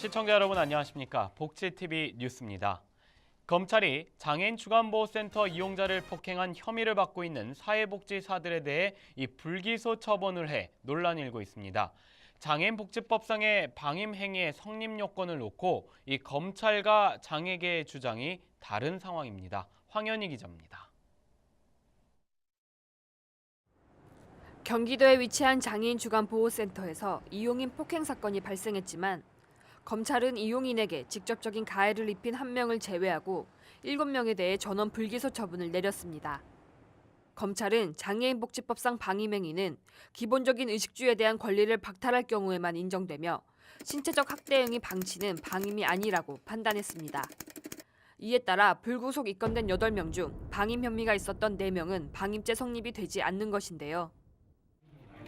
시청자 여러분 안녕하십니까? 복지TV 뉴스입니다. 검찰이 장애인 주간보호센터 이용자를 폭행한 혐의를 받고 있는 사회복지사들에 대해 불기소 처분을 해 논란이 일고 있습니다. 장애인복지법상의 방임 행위의 성립 요건을 놓고 검찰과 장애계의 주장이 다른 상황입니다. 황현희 기자입니다. 경기도에 위치한 장애인 주간보호센터에서 이용인 폭행 사건이 발생했지만 검찰은 이용인에게 직접적인 가해를 입힌 1명을 제외하고 7명에 대해 전원 불기소 처분을 내렸습니다. 검찰은 장애인복지법상 방임행위는 기본적인 의식주에 대한 권리를 박탈할 경우에만 인정되며 신체적 학대 행위 방치는 방임이 아니라고 판단했습니다. 이에 따라 불구속 입건된 8명 중 방임 혐의가 있었던 4명은 방임죄 성립이 되지 않는 것인데요.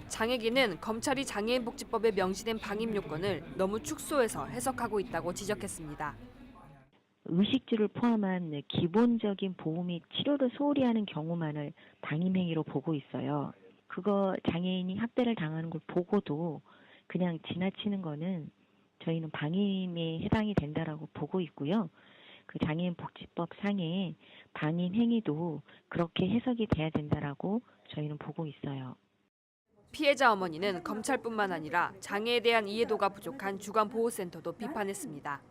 장애계는 검찰이 장애인복지법에 명시된 방임 요건을 너무 축소해서 해석하고 있다고 지적했습니다. 의식주를 포함한 기본적인 보호 및 치료를 소홀히 하는 경우만을 방임행위로 보고 있어요. 그거 장애인이 학대를 당하는 걸 보고도 그냥 지나치는 거는 저희는 방임에 해당이 된다라고 보고 있고요. 그 장애인복지법 상의 방임 행위도 그렇게 해석이 돼야 된다라고 저희는 보고 있어요. 피해자 어머니는 검찰뿐만 아니라 장애에 대한 이해도가 부족한 주간보호센터도 비판했습니다.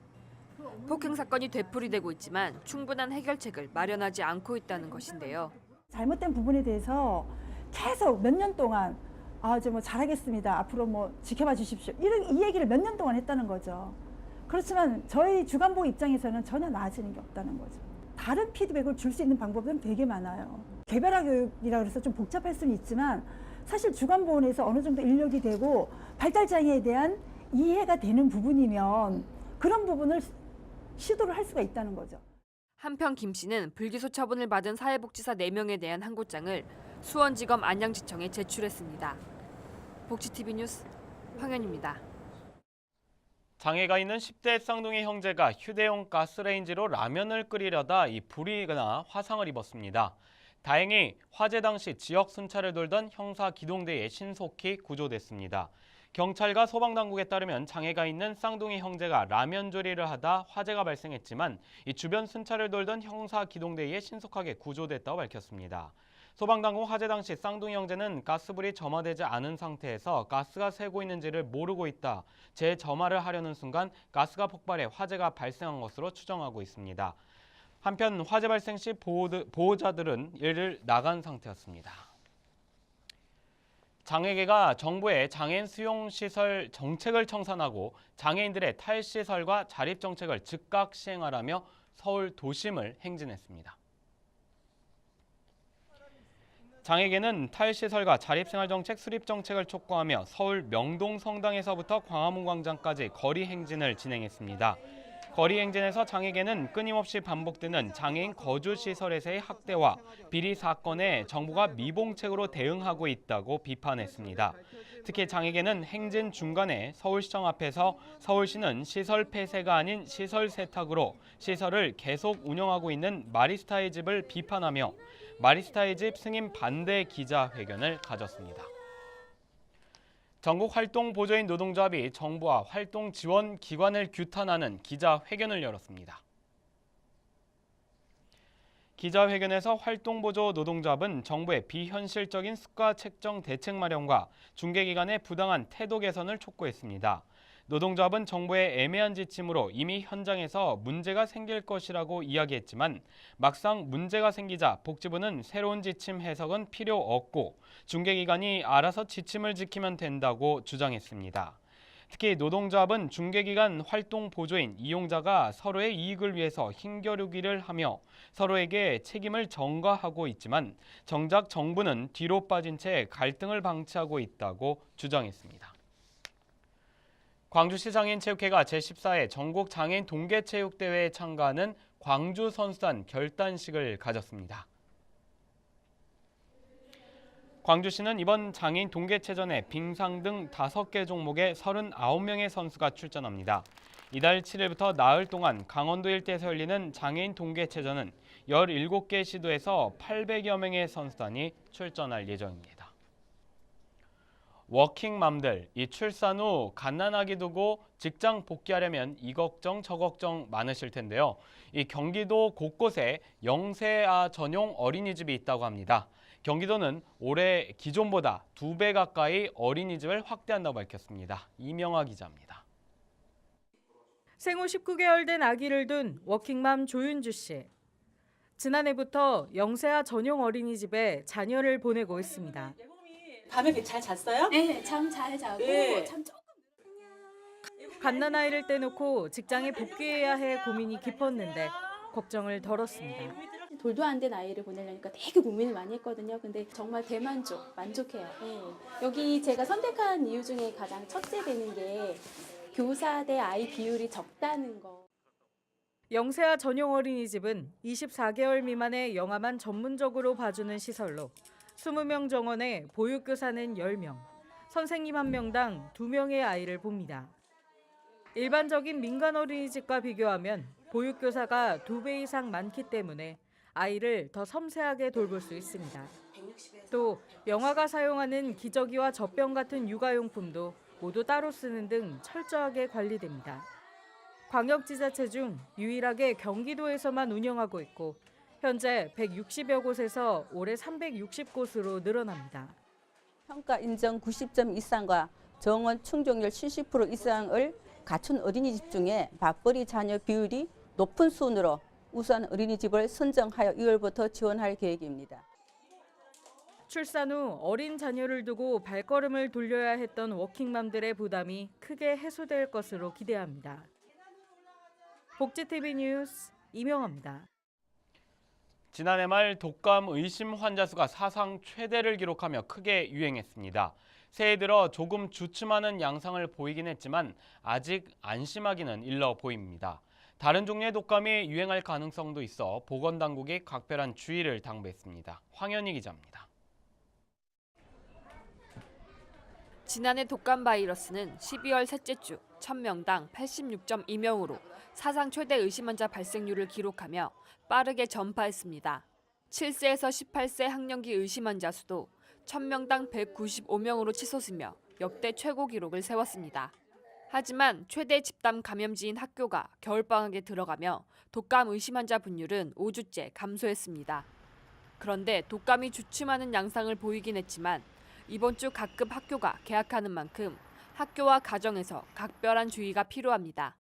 폭행 사건이 되풀이되고 있지만 충분한 해결책을 마련하지 않고 있다는 것인데요. 잘못된 부분에 대해서 계속 몇 년 동안 이제 잘하겠습니다. 앞으로 지켜봐 주십시오. 이 얘기를 몇 년 동안 했다는 거죠. 그렇지만 저희 주간보호 입장에서는 전혀 나아지는 게 없다는 거죠. 다른 피드백을 줄 수 있는 방법은 되게 많아요. 개별화 교육이라 그래서 좀 복잡할 수는 있지만 사실 주간보호원에서 어느 정도 인력이 되고 발달장애에 대한 이해가 되는 부분이면 그런 부분을 시도를 할 수가 있다는 거죠. 한편 김 씨는 불기소 처분을 받은 사회복지사 4명에 대한 항고장을 수원지검 안양지청에 제출했습니다. 복지TV 뉴스 황현입니다. 장애가 있는 10대 쌍둥이 형제가 휴대용 가스레인지로 라면을 끓이려다 불이 나 화상을 입었습니다. 다행히 화재 당시 지역 순찰을 돌던 형사 기동대에 신속히 구조됐습니다. 경찰과 소방당국에 따르면 장애가 있는 쌍둥이 형제가 라면 조리를 하다 화재가 발생했지만 주변 순찰을 돌던 형사 기동대에 신속하게 구조됐다고 밝혔습니다. 소방당국 화재 당시 쌍둥이 형제는 가스불이 점화되지 않은 상태에서 가스가 새고 있는지를 모르고 있다. 재점화를 하려는 순간 가스가 폭발해 화재가 발생한 것으로 추정하고 있습니다. 한편 화재 발생 시 보호자들은 이를 나간 상태였습니다. 장애계가 정부의 장애인 수용시설 정책을 청산하고 장애인들의 탈시설과 자립정책을 즉각 시행하라며 서울 도심을 행진했습니다. 장애계는 탈시설과 자립생활정책 수립정책을 촉구하며 서울 명동 성당에서부터 광화문 광장까지 거리 행진을 진행했습니다. 거리 행진에서 장애계는 끊임없이 반복되는 장애인 거주시설에서의 학대와 비리 사건에 정부가 미봉책으로 대응하고 있다고 비판했습니다. 특히 장애계는 행진 중간에 서울시청 앞에서 서울시는 시설 폐쇄가 아닌 시설 세탁으로 시설을 계속 운영하고 있는 마리스타의 집을 비판하며 마리스타의 집 승인 반대 기자회견을 가졌습니다. 전국 활동 보조인 노동조합이 정부와 활동 지원 기관을 규탄하는 기자회견을 열었습니다. 기자회견에서 활동보조 노동조합은 정부의 비현실적인 수가 책정 대책 마련과 중개기관의 부당한 태도 개선을 촉구했습니다. 노동조합은 정부의 애매한 지침으로 이미 현장에서 문제가 생길 것이라고 이야기했지만 막상 문제가 생기자 복지부는 새로운 지침 해석은 필요 없고 중개기관이 알아서 지침을 지키면 된다고 주장했습니다. 특히 노동조합은 중개기관 활동 보조인 이용자가 서로의 이익을 위해서 힘겨루기를 하며 서로에게 책임을 전가하고 있지만 정작 정부는 뒤로 빠진 채 갈등을 방치하고 있다고 주장했습니다. 광주시 장애인체육회가 제14회 전국 장애인 동계체육대회에 참가하는 광주 선수단 결단식을 가졌습니다. 광주시는 이번 장애인 동계체전에 빙상 등 5개 종목에 39명의 선수가 출전합니다. 이달 7일부터 나흘 동안 강원도 일대에서 열리는 장애인 동계체전은 17개 시도에서 800여 명의 선수단이 출전할 예정입니다. 워킹맘들, 이 출산 후 갓난아기 두고 직장 복귀하려면 이 걱정 저 걱정 많으실 텐데요. 이 경기도 곳곳에 영세아 전용 어린이집이 있다고 합니다. 경기도는 올해 기존보다 2배 가까이 어린이집을 확대한다고 밝혔습니다. 이명아 기자입니다. 생후 19개월 된 아기를 둔 워킹맘 조윤주 씨. 지난해부터 영세아 전용 어린이집에 자녀를 보내고 있습니다. 밤에 잘 잤어요? 네, 잠 잘 자고 네. 참 조금 갓난아이를 떼놓고 직장에 복귀해야 해 고민이 깊었는데 걱정을 덜었습니다. 돌도 안 된 아이를 보내려니까 되게 고민을 많이 했거든요. 근데 정말 만족해요. 여기 제가 선택한 이유 중에 가장 첫째 되는 게 교사 대 아이 비율이 적다는 거. 영세아 전용 어린이집은 24개월 미만의 영아만 전문적으로 봐주는 시설로 20명 정원에 보육교사는 10명, 선생님 1명당 2명의 아이를 봅니다. 일반적인 민간 어린이집과 비교하면 보육교사가 2배 이상 많기 때문에 아이를 더 섬세하게 돌볼 수 있습니다. 또 영아가 사용하는 기저귀와 젖병 같은 육아용품도 모두 따로 쓰는 등 철저하게 관리됩니다. 광역지자체 중 유일하게 경기도에서만 운영하고 있고 현재 160여 곳에서 올해 360곳으로 늘어납니다. 평가 인정 90점 이상과 정원 충족률 70% 이상을 갖춘 어린이집 중에 맞벌이 자녀 비율이 높은 순으로 우선 어린이집을 선정하여 2월부터 지원할 계획입니다. 출산 후 어린 자녀를 두고 발걸음을 돌려야 했던 워킹맘들의 부담이 크게 해소될 것으로 기대합니다. 복지TV 뉴스 이명아입니다. 지난해 말 독감 의심 환자 수가 사상 최대를 기록하며 크게 유행했습니다. 새해 들어 조금 주춤하는 양상을 보이긴 했지만 아직 안심하기는 일러 보입니다. 다른 종류의 독감이 유행할 가능성도 있어 보건당국이 각별한 주의를 당부했습니다. 황현희 기자입니다. 지난해 독감 바이러스는 12월 셋째 주 1000명당 86.2명으로 사상 최대 의심 환자 발생률을 기록하며 빠르게 전파했습니다. 7세에서 18세 학령기 의심 환자 수도 1000명당 195명으로 치솟으며 역대 최고 기록을 세웠습니다. 하지만 최대 집단 감염지인 학교가 겨울방학에 들어가며 독감 의심 환자 분율은 5주째 감소했습니다. 그런데 독감이 주춤하는 양상을 보이긴 했지만 이번 주 각급 학교가 개학하는 만큼 학교와 가정에서 각별한 주의가 필요합니다.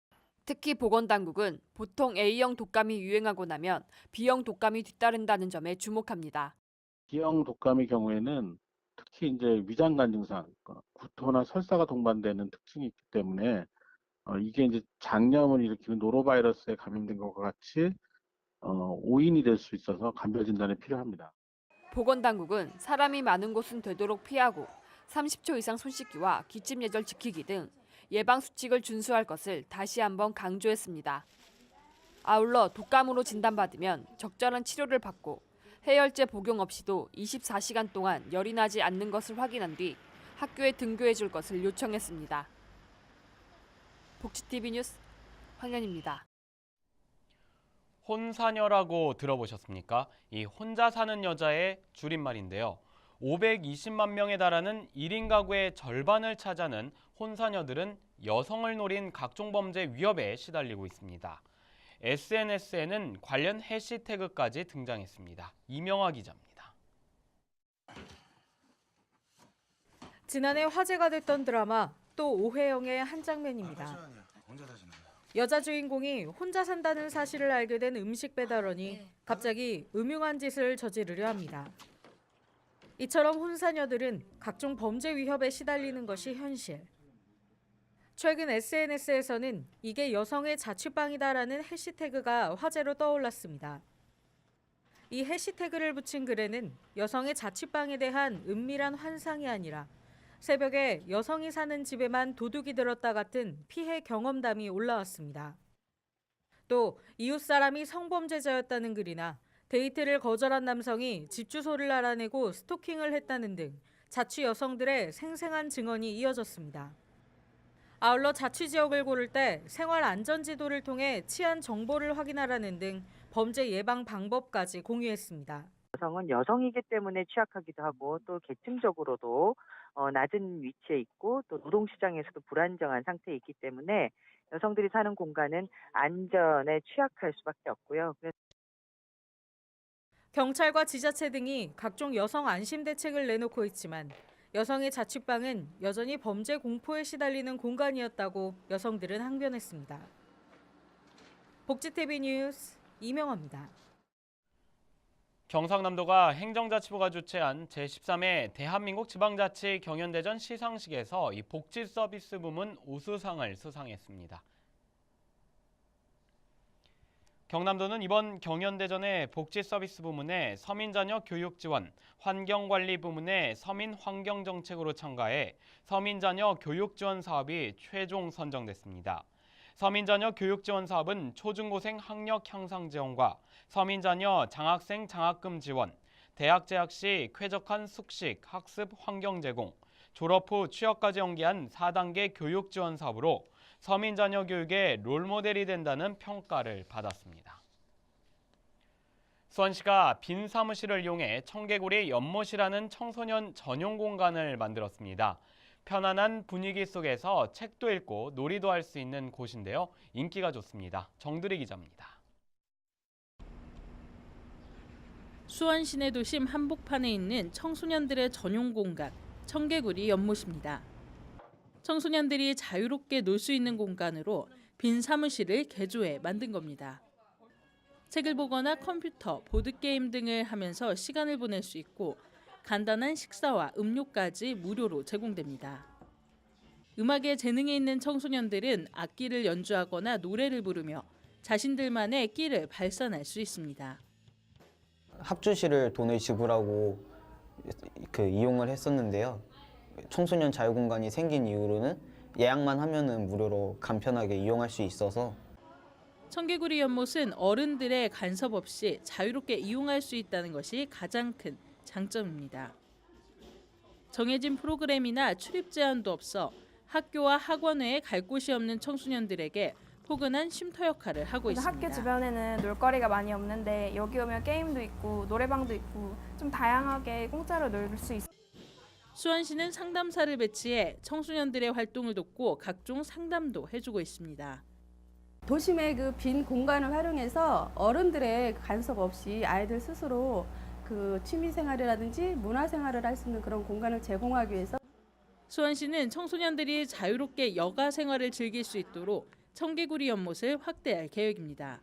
특히 보건당국은 보통 A형 독감이 유행하고 나면 B형 독감이 뒤따른다는 점에 주목합니다. B형 독감의 경우에는 특히 이제 위장관 증상, 구토나 설사가 동반되는 특징이 있기 때문에 이게 이제 장염을 일으키는 노로바이러스에 감염된 것과 같이 오인이 될 수 있어서 감별 진단이 필요합니다. 보건당국은 사람이 많은 곳은 되도록 피하고 30초 이상 손 씻기와 기침 예절 지키기 등 예방 수칙을 준수할 것을 다시 한번 강조했습니다. 아울러 독감으로 진단받으면 적절한 치료를 받고 해열제 복용 없이도 24시간 동안 열이 나지 않는 것을 확인한 뒤 학교에 등교해 줄 것을 요청했습니다. 복지TV 뉴스 황현입니다. 혼사녀라고 들어보셨습니까? 이 혼자 사는 여자의 줄임말인데요. 520만 명에 달하는 1인 가구의 절반을 차지하는 혼사녀들은 여성을 노린 각종 범죄 위협에 시달리고 있습니다. SNS에는 관련 해시태그까지 등장했습니다. 이명아 기자입니다. 지난해 화제가 됐던 드라마 또 오해영의 한 장면입니다. 여자 주인공이 혼자 산다는 사실을 알게 된 음식 배달원이 갑자기 음흉한 짓을 저지르려 합니다. 이처럼 혼사녀들은 각종 범죄 위협에 시달리는 것이 현실. 최근 SNS에서는 이게 여성의 자취방이다라는 해시태그가 화제로 떠올랐습니다. 이 해시태그를 붙인 글에는 여성의 자취방에 대한 은밀한 환상이 아니라 새벽에 여성이 사는 집에만 도둑이 들었다 같은 피해 경험담이 올라왔습니다. 또 이웃 사람이 성범죄자였다는 글이나 데이트를 거절한 남성이 집 주소를 알아내고 스토킹을 했다는 등 자취 여성들의 생생한 증언이 이어졌습니다. 아울러 자취 지역을 고를 때 생활 안전 지도를 통해 치안 정보를 확인하라는 등 범죄 예방 방법까지 공유했습니다. 여성은 여성이기 때문에 취약하기도 하고 또 계층적으로도 낮은 위치에 있고 또 노동시장에서도 불안정한 상태에 있기 때문에 여성들이 사는 공간은 안전에 취약할 수밖에 없고요. 경찰과 지자체 등이 각종 여성 안심 대책을 내놓고 있지만 여성의 자취방은 여전히 범죄 공포에 시달리는 공간이었다고 여성들은 항변했습니다. 복지TV 뉴스 이명화입니다. 경상남도가 행정자치부가 주최한 제13회 대한민국 지방자치 경연대전 시상식에서 이 복지 서비스 부문 우수상을 수상했습니다. 경남도는 이번 경연대전의 복지 서비스 부문에 서민자녀 교육 지원, 환경관리 부문에 서민 환경정책으로 참가해 서민자녀 교육 지원 사업이 최종 선정됐습니다. 서민자녀 교육 지원 사업은 초중고생 학력 향상 지원과 서민자녀 장학생 장학금 지원, 대학 재학 시 쾌적한 숙식, 학습 환경 제공, 졸업 후 취업까지 연계한 4단계 교육 지원 사업으로 서민자녀 교육의 롤모델이 된다는 평가를 받았습니다. 수원시가 빈 사무실을 이용해 청개구리 연못이라는 청소년 전용 공간을 만들었습니다. 편안한 분위기 속에서 책도 읽고 놀이도 할 수 있는 곳인데요. 인기가 좋습니다. 정두리 기자입니다. 수원 시내도심 한복판에 있는 청소년들의 전용 공간, 청개구리 연못입니다. 청소년들이 자유롭게 놀 수 있는 공간으로 빈 사무실을 개조해 만든 겁니다. 책을 보거나 컴퓨터, 보드게임 등을 하면서 시간을 보낼 수 있고 간단한 식사와 음료까지 무료로 제공됩니다. 음악에 재능이 있는 청소년들은 악기를 연주하거나 노래를 부르며 자신들만의 끼를 발산할 수 있습니다. 학주실을 돈을 지불하고 이용을 했었는데요. 청소년 자유공간이 생긴 이후로는 예약만 하면은 무료로 간편하게 이용할 수 있어서 청개구리 연못은 어른들의 간섭 없이 자유롭게 이용할 수 있다는 것이 가장 큰 장점입니다. 정해진 프로그램이나 출입 제한도 없어 학교와 학원 외에 갈 곳이 없는 청소년들에게 포근한 쉼터 역할을 하고 있습니다. 학교 주변에는 놀거리가 많이 없는데 여기 오면 게임도 있고 노래방도 있고 좀 다양하게 공짜로 놀 수 있어요. 수원시는 상담사를 배치해 청소년들의 활동을 돕고 각종 상담도 해주고 있습니다. 도심의 그 빈 공간을 활용해서 어른들의 간섭 없이 아이들 스스로 그 취미 생활이라든지 문화 생활을 할 수 있는 그런 공간을 제공하기 위해서 수원시는 청소년들이 자유롭게 여가 생활을 즐길 수 있도록 청개구리 연못을 확대할 계획입니다.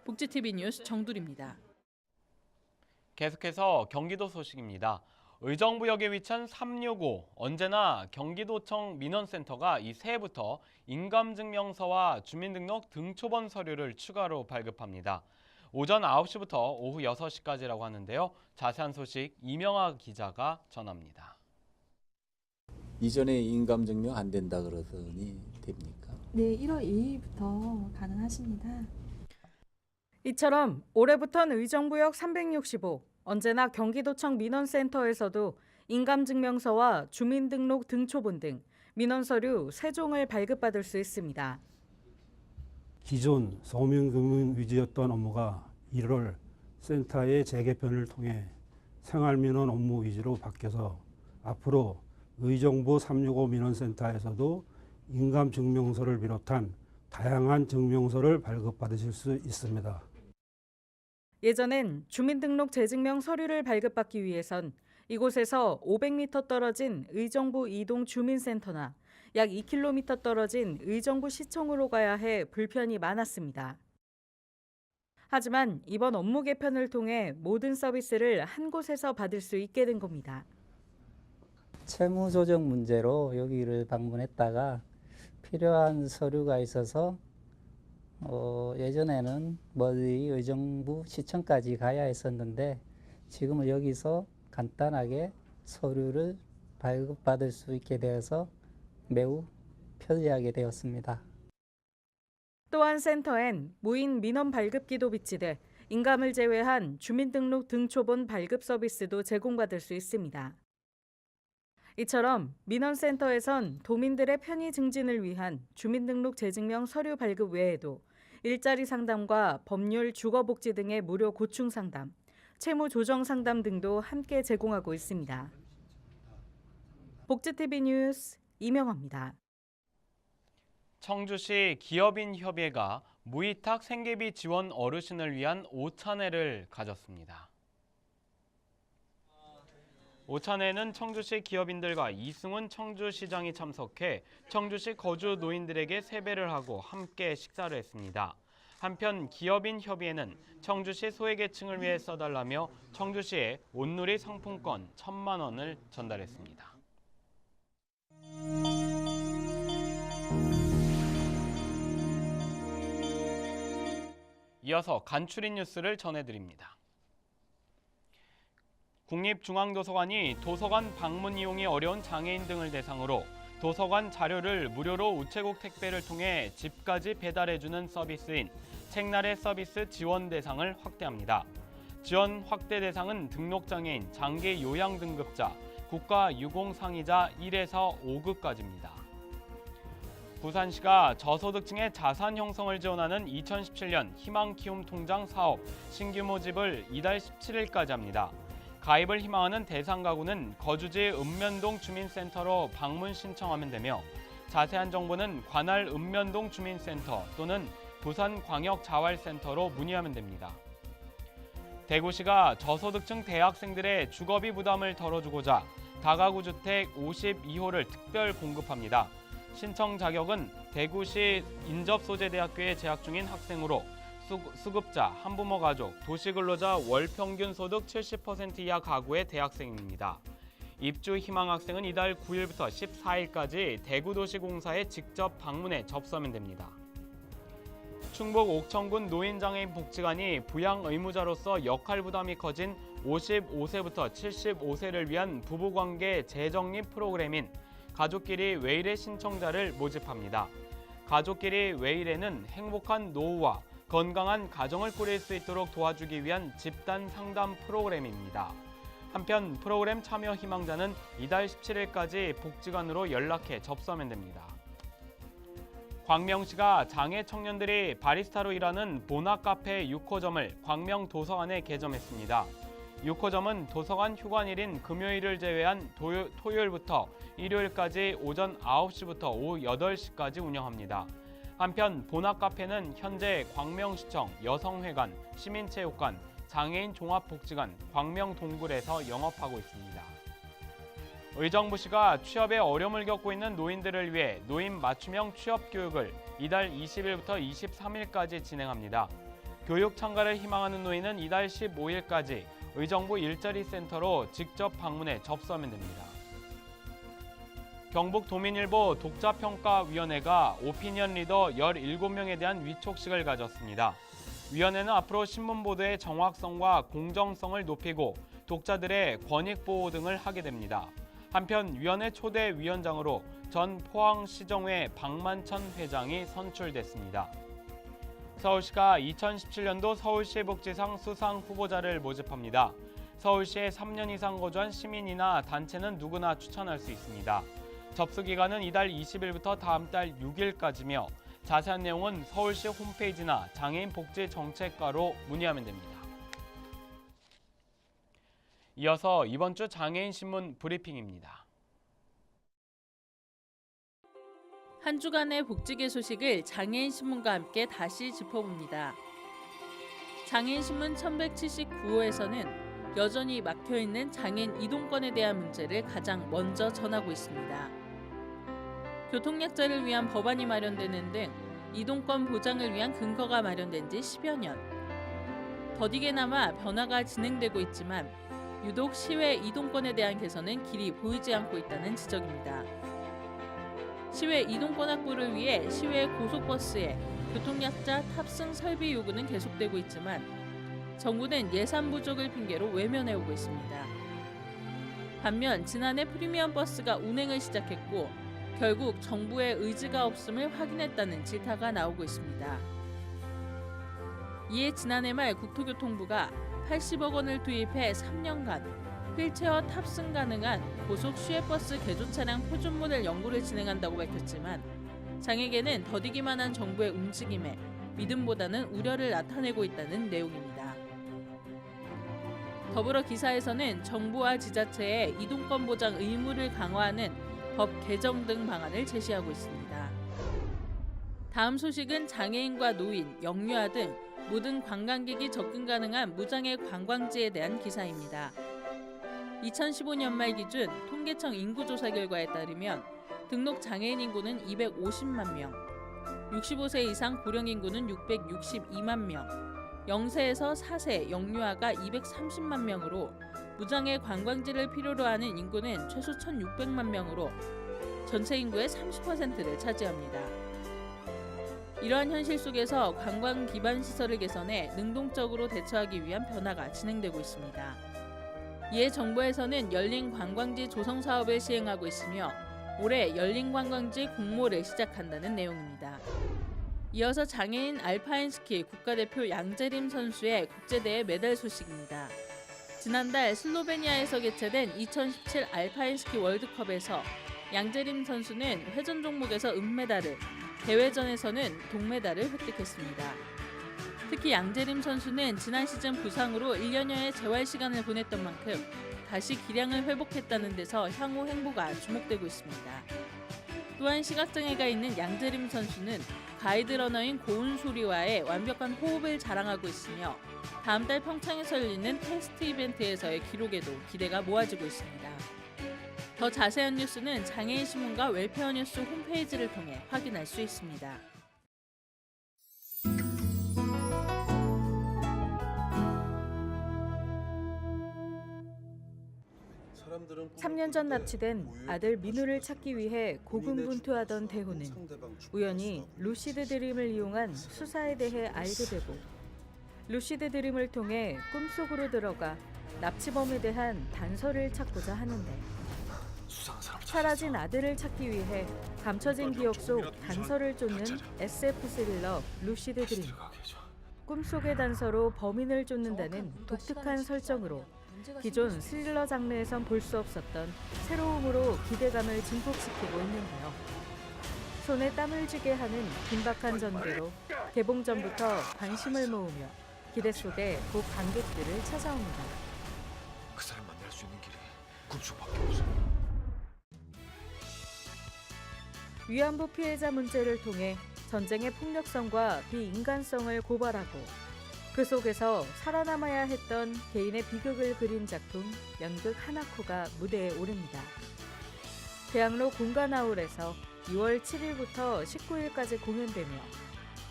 복지TV 뉴스 정두리입니다. 계속해서 경기도 소식입니다. 의정부역에 위치한 365 언제나 경기도청 민원센터가 이 새해부터 인감증명서와 주민등록 등초본 서류를 추가로 발급합니다. 오전 9시부터 오후 6시까지라고 하는데요. 자세한 소식 이명아 기자가 전합니다. 이전에 인감증명 안 된다 그러더니 됩니까? 네, 1월 2일부터 가능하십니다. 이처럼 올해부터는 의정부역 365 언제나 경기도청 민원센터에서도 인감증명서와 주민등록 등초본 등 민원서류 3종을 발급받을 수 있습니다. 기존 서민금융 위주였던 업무가 1월 센터의 재개편을 통해 생활민원 업무 위주로 바뀌어서 앞으로 의정부 365 민원센터에서도 인감증명서를 비롯한 다양한 증명서를 발급받으실 수 있습니다. 예전엔 주민등록 재증명 서류를 발급받기 위해선 이곳에서 500m 떨어진 의정부 이동 주민센터나 약 2km 떨어진 의정부 시청으로 가야 해 불편이 많았습니다. 하지만 이번 업무 개편을 통해 모든 서비스를 한 곳에서 받을 수 있게 된 겁니다. 채무 조정 문제로 여기를 방문했다가 필요한 서류가 있어서 예전에는 멀리 의정부 시청까지 가야 했었는데 지금은 여기서 간단하게 서류를 발급받을 수 있게 되어서 매우 편리하게 되었습니다. 또한 센터엔 무인 민원 발급기도 비치돼 인감을 제외한 주민등록 등초본 발급 서비스도 제공받을 수 있습니다. 이처럼 민원센터에선 도민들의 편의 증진을 위한 주민등록 재증명 서류 발급 외에도 일자리 상담과 법률, 주거복지 등의 무료 고충 상담, 채무 조정 상담 등도 함께 제공하고 있습니다. 복지TV 뉴스 이명화입니다. 청주시 기업인협의회가 무위탁 생계비 지원 어르신을 위한 오찬회를 가졌습니다. 오찬회는 청주시 기업인들과 이승훈 청주시장이 참석해 청주시 거주 노인들에게 세배를 하고 함께 식사를 했습니다. 한편 기업인협의회는 청주시 소외계층을 위해 써달라며 청주시에 온누리 상품권 1,000만 원을 전달했습니다. 이어서 간추린 뉴스를 전해드립니다. 국립중앙도서관이 도서관 방문 이용이 어려운 장애인 등을 대상으로 도서관 자료를 무료로 우체국 택배를 통해 집까지 배달해주는 서비스인 책날의 서비스 지원 대상을 확대합니다. 지원 확대 대상은 등록장애인, 장기 요양 등급자, 국가유공상의자 1에서 5급까지입니다. 부산시가 저소득층의 자산 형성을 지원하는 2017년 희망키움 통장 사업 신규 모집을 이달 17일까지 합니다. 가입을 희망하는 대상 가구는 거주지 읍면동 주민센터로 방문 신청하면 되며 자세한 정보는 관할 읍면동 주민센터 또는 부산광역자활센터로 문의하면 됩니다. 대구시가 저소득층 대학생들의 주거비 부담을 덜어주고자 다가구 주택 52호를 특별 공급합니다. 신청 자격은 대구시 인접소재대학교에 재학 중인 학생으로 수급자, 한부모 가족, 도시근로자 월평균 소득 70% 이하 가구의 대학생입니다. 입주 희망 학생은 이달 9일부터 14일까지 대구도시공사에 직접 방문해 접수하면 됩니다. 충북 옥천군 노인장애인 복지관이 부양 의무자로서 역할 부담이 커진 55세부터 75세를 위한 부부관계 재정립 프로그램인 가족끼리 웨일의 신청자를 모집합니다. 가족끼리 웨일에는 행복한 노후와 건강한 가정을 꾸릴 수 있도록 도와주기 위한 집단 상담 프로그램입니다. 한편 프로그램 참여 희망자는 이달 17일까지 복지관으로 연락해 접수하면 됩니다. 광명시가 장애 청년들이 바리스타로 일하는 보나 카페 6호점을 광명 도서관에 개점했습니다. 6호점은 도서관 휴관일인 금요일을 제외한 토요일부터 일요일까지 오전 9시부터 오후 8시까지 운영합니다. 한편 보나 카페는 현재 광명시청 여성회관, 시민체육관, 장애인 종합복지관, 광명동굴에서 영업하고 있습니다. 의정부시가 취업에 어려움을 겪고 있는 노인들을 위해 노인 맞춤형 취업 교육을 이달 20일부터 23일까지 진행합니다. 교육 참가를 희망하는 노인은 이달 15일까지 의정부 일자리센터로 직접 방문해 접수하면 됩니다. 경북도민일보 독자평가위원회가 오피니언 리더 17명에 대한 위촉식을 가졌습니다. 위원회는 앞으로 신문 보도의 정확성과 공정성을 높이고 독자들의 권익 보호 등을 하게 됩니다. 한편 위원회 초대 위원장으로 전 포항시정회 박만천 회장이 선출됐습니다. 서울시가 2017년도 서울시복지상 수상 후보자를 모집합니다. 서울시에 3년 이상 거주한 시민이나 단체는 누구나 추천할 수 있습니다. 접수 기간은 이달 20일부터 다음 달 6일까지며 자세한 내용은 서울시 홈페이지나 장애인복지정책과로 문의하면 됩니다. 이어서 이번 주 장애인 신문 브리핑입니다. 한 주간의 복지계 소식을 장애인 신문과 함께 다시 짚어봅니다. 장애인 신문 1179호에서는 여전히 막혀있는 장애인 이동권에 대한 문제를 가장 먼저 전하고 있습니다. 교통약자를 위한 법안이 마련되는 등 이동권 보장을 위한 근거가 마련된 지 10여 년. 더디게나마 변화가 진행되고 있지만 유독 시외 이동권에 대한 개선은 길이 보이지 않고 있다는 지적입니다. 시외 이동권 확보를 위해 시외 고속버스에 교통약자 탑승 설비 요구는 계속되고 있지만 정부는 예산 부족을 핑계로 외면해오고 있습니다. 반면 지난해 프리미엄 버스가 운행을 시작했고 결국 정부의 의지가 없음을 확인했다는 질타가 나오고 있습니다. 이에 지난해 말 국토교통부가 80억 원을 투입해 3년간 휠체어 탑승 가능한 고속 시외버스 개조 차량 표준모델 연구를 진행한다고 밝혔지만 장에게는 더디기만 한 정부의 움직임에 믿음보다는 우려를 나타내고 있다는 내용입니다. 더불어 기사에서는 정부와 지자체의 이동권 보장 의무를 강화하는 법 개정 등 방안을 제시하고 있습니다. 다음 소식은 장애인과 노인, 영유아 등 모든 관광객이 접근 가능한 무장애 관광지에 대한 기사입니다. 2015년 말 기준 통계청 인구조사 결과에 따르면 등록 장애인 인구는 250만 명, 65세 이상 고령 인구는 662만 명, 0세에서 4세 영유아가 230만 명으로 무장애 관광지를 필요로 하는 인구는 최소 1,600만 명으로 전체 인구의 30%를 차지합니다. 이러한 현실 속에서 관광 기반 시설을 개선해 능동적으로 대처하기 위한 변화가 진행되고 있습니다. 이에 정부에서는 열린 관광지 조성 사업을 시행하고 있으며 올해 열린 관광지 공모를 시작한다는 내용입니다. 이어서 장애인 알파인 스키 국가대표 양재림 선수의 국제대회 메달 소식입니다. 지난달 슬로베니아에서 개최된 2017 알파인 스키 월드컵에서 양재림 선수는 회전 종목에서 은메달을, 대회전에서는 동메달을 획득했습니다. 특히 양재림 선수는 지난 시즌 부상으로 1년여의 재활 시간을 보냈던 만큼 다시 기량을 회복했다는 데서 향후 행보가 주목되고 있습니다. 또한 시각장애가 있는 양재림 선수는 가이드 러너인 고은소리와의 완벽한 호흡을 자랑하고 있으며 다음 달 평창에서 열리는 테스트 이벤트에서의 기록에도 기대가 모아지고 있습니다. 더 자세한 뉴스는 장애인 신문과 웰페어 뉴스 홈페이지를 통해 확인할 수 있습니다. 3년 전 납치된 아들 민우를 찾기 위해 고군분투하던 대호는 우연히 루시드 드림을 이용한 수사에 대해 알게 되고 루시드 드림을 통해 꿈속으로 들어가 납치범에 대한 단서를 찾고자 하는데 사라진 아들을 찾기 위해 감춰진 기억 속 단서를 쫓는 SF 스릴러 루시드 드림. 꿈속의 단서로 범인을 쫓는다는 독특한 설정으로 기존 스릴러 장르에선 볼 수 없었던 새로움으로 기대감을 증폭시키고 있는데요. 손에 땀을 쥐게 하는 긴박한 전개로 개봉 전부터 관심을 모으며 기대 속에 곧 관객들을 찾아옵니다. 그 사람 만날 수 있는 길이 꿈속밖에 없어. 위안부 피해자 문제를 통해 전쟁의 폭력성과 비인간성을 고발하고 그 속에서 살아남아야 했던 개인의 비극을 그린 작품 연극 하나코가 무대에 오릅니다. 대학로 공간아울에서 2월 7일부터 19일까지 공연되며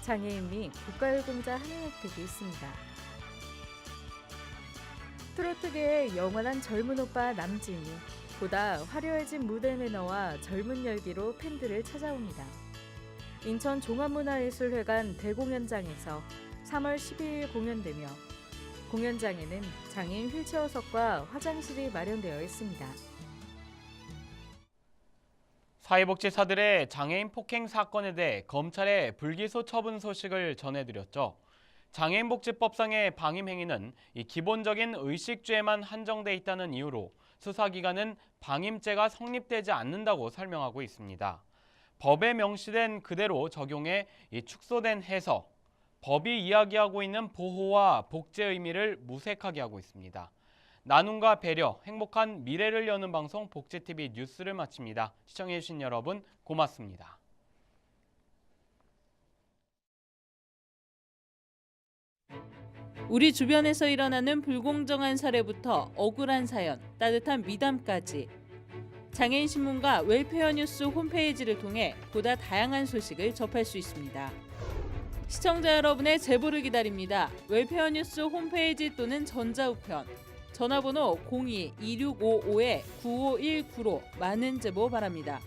장애인 및 국가유공자 할인 혜택이 있습니다. 트로트계의 영원한 젊은 오빠 남진이 보다 화려해진 무대 매너와 젊은 열기로 팬들을 찾아옵니다. 인천 종합문화예술회관 대공연장에서 3월 12일 공연되며 공연장에는 장애인 휠체어석과 화장실이 마련되어 있습니다. 사회복지사들의 장애인 폭행 사건에 대해 검찰의 불기소 처분 소식을 전해드렸죠. 장애인복지법상의 방임행위는 이 기본적인 의식죄에만 한정돼 있다는 이유로 수사기관은 방임죄가 성립되지 않는다고 설명하고 있습니다. 법에 명시된 그대로 적용해 이 축소된 해석, 법이 이야기하고 있는 보호와 복제의 의미를 무색하게 하고 있습니다. 나눔과 배려, 행복한 미래를 여는 방송 복지TV 뉴스를 마칩니다. 시청해주신 여러분 고맙습니다. 우리 주변에서 일어나는 불공정한 사례부터 억울한 사연, 따뜻한 미담까지 장애인 신문과 웰페어 뉴스 홈페이지를 통해 보다 다양한 소식을 접할 수 있습니다. 시청자 여러분의 제보를 기다립니다. 웰페어 뉴스 홈페이지 또는 전자우편, 전화번호 02-2655-9519로 많은 제보 바랍니다.